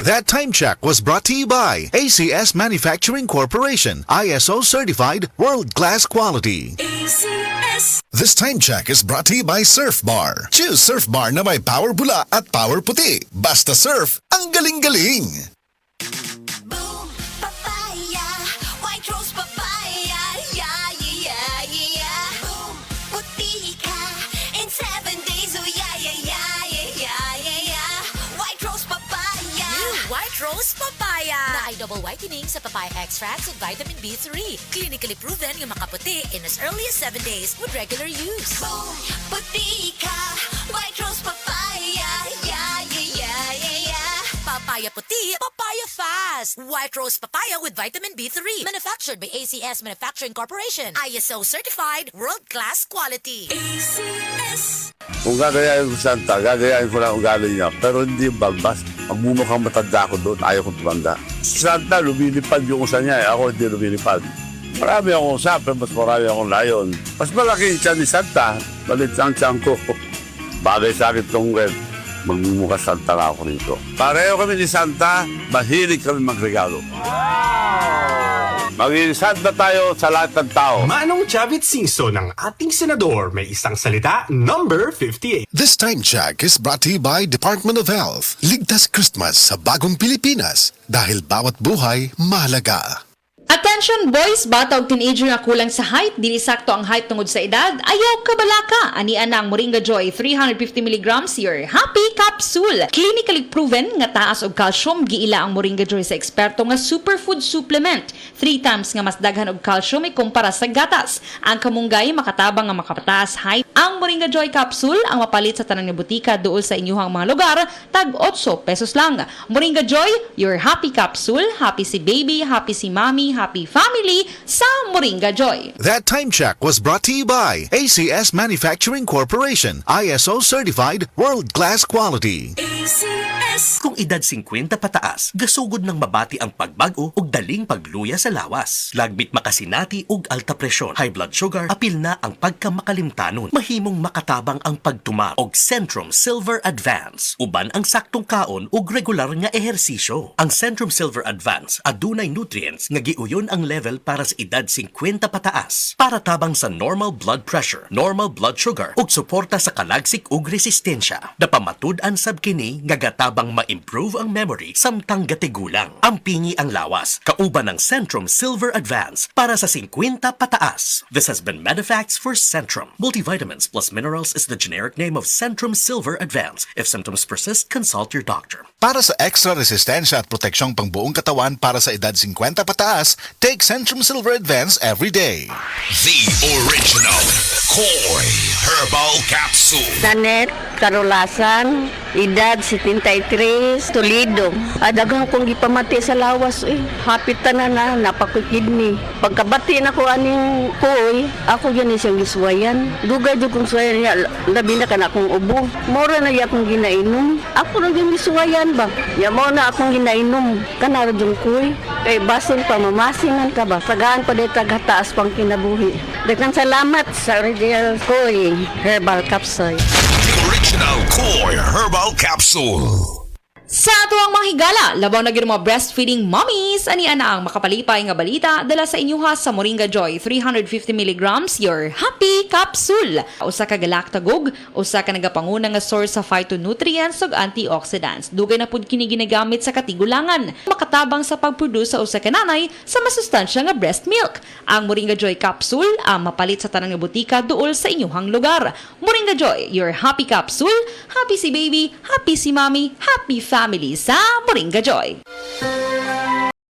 That time check was brought to you by ACS Manufacturing Corporation, ISO certified world-class quality. ACS. This time check is brought to you by Surf Bar. Choose Surf Bar na may power bula at power puti. Basta surf, ang galing-galing. Boom, papaya, white rose papaya, yeah, yeah, yeah. Boom, puti ka in 7 days, oh yeah, yeah, yeah, yeah, yeah, yeah. White rose papaya. New White Rose Papaya na ay double whitening sa papaya extracts with vitamin B3. Clinically proven yung makaputi in as early as 7 days with regular use. Boom, puti ka, white rose papaya, yeah, yeah, yeah, yeah, yeah. Papaya puti, papaya fast. White Rose Papaya with vitamin B3. Manufactured by ACS Manufacturing Corporation. ISO certified world-class quality. ACS. Kung gagayain ko Santa, gagayain ko lang ugali niya. Pero hindi yung balbas. Magmumukhang matanda ako doon, ayaw kong tumanda. Si Santa, lumilipad yung usa niya, ako hindi lumilipad. Marami akong usapan, mas marami akong layon. Mas malaki yung tiyan ni Santa, balit ang tiyan ko. Bagay sa akin itong magmumukha Santa na ako rito. Pareho kami ni Santa, mahilig kami magregalo. Maging Santa tayo sa lahat ng tao. Manong Chavit Singso ng ating senador may isang salita, number 58. This time check is brought to you by Department of Health. Ligtas Christmas sa bagong Pilipinas dahil bawat buhay mahalaga. Attention boys, bata o teenager nga kulang sa height, dili sakto ang height tungod sa edad, ayaw kabalaka. Anian ang Moringa Joy 350 mg your happy capsule. Clinically proven nga taas og calcium, giila ang Moringa Joy sa eksperto nga superfood supplement. 3 times nga mas daghan og calcium kumpara sa gatas. Ang kamunggay makatabang nga makapataas height. Ang Moringa Joy capsule ang mapalit sa tanang butika duol sa inyuhang mga lugar, tag 8 pesos lang. Moringa Joy, your happy capsule. Happy si baby, happy si mommy, happy family sa Moringa Joy. That time check was brought to you by ACS Manufacturing Corporation, ISO certified world-class quality. ACS. Kung edad 50 pataas, gasugod ng mabati ang pagbago ug daling pagluya sa lawas. Lagbit makasinati ug alta presyon, high blood sugar, apil na ang pagkamakalimtanon. Mahimong makatabang ang pagtuma og Centrum Silver Advance. Uban ang saktong kaon ug regular nga ehersisyo. Ang Centrum Silver Advance adunay nutrients nga giuyon ang level para sa edad 50 pataas. Para tabang sa normal blood pressure, normal blood sugar ug suporta sa kalagsik ug resistensya. Napamatud-an sab kini nga gatabang ma-improve ang memory samtang gatigulang. Ampingi ang lawas, kauban ng Centrum Silver Advance para sa 50 pataas. This has been Medifax for Centrum. Multivitamins plus minerals is the generic name of Centrum Silver Advance. If symptoms persist, consult your doctor. Para sa extra resistensya at proteksyong pangbuong katawan para sa edad 50 pataas, take Centrum Silver Advance every day. The original Koi Herbal Capsule. Danet, Karolasan, edad 73, Toledo. Adagang kong gipamati sa lawas, hapit tanan na, napakikidney. Pagkabati na ko aning Koi, ako yan isang giswayan. Dugay dug kong swayan niya, labi na ka na akong ubo. Mora na akong ginainom. Ako na yung giswayan ba? Ya mo na akong ginainom. Kanara yung Koi. Kay basin pa, mamasingan ka ba? Sagaan pa dito taas pang kinabuhi. Daghang salamat sa original Koi Herbal Capsule. The original Koi Herbal Capsule. Sa tuwang mga higala, labaw na mga breastfeeding mommies, anian na ang makapalipay nga balita dala sa inyuha sa Moringa Joy 350 mg your happy capsule. Usa ka galactagog, usa ka nagapanguna nga source sa phytonutrients ug antioxidants. Dugay na pud kini ginagamit sa katigulangan, makatabang sa pagproduce sa usa ka nanay sa masustansya nga breast milk. Ang Moringa Joy capsule ang mapalit sa tanang nga butika duol sa inyuhang lugar. Moringa Joy, your happy capsule. Happy si baby, happy si mommy, happy family sa Moringa Joy.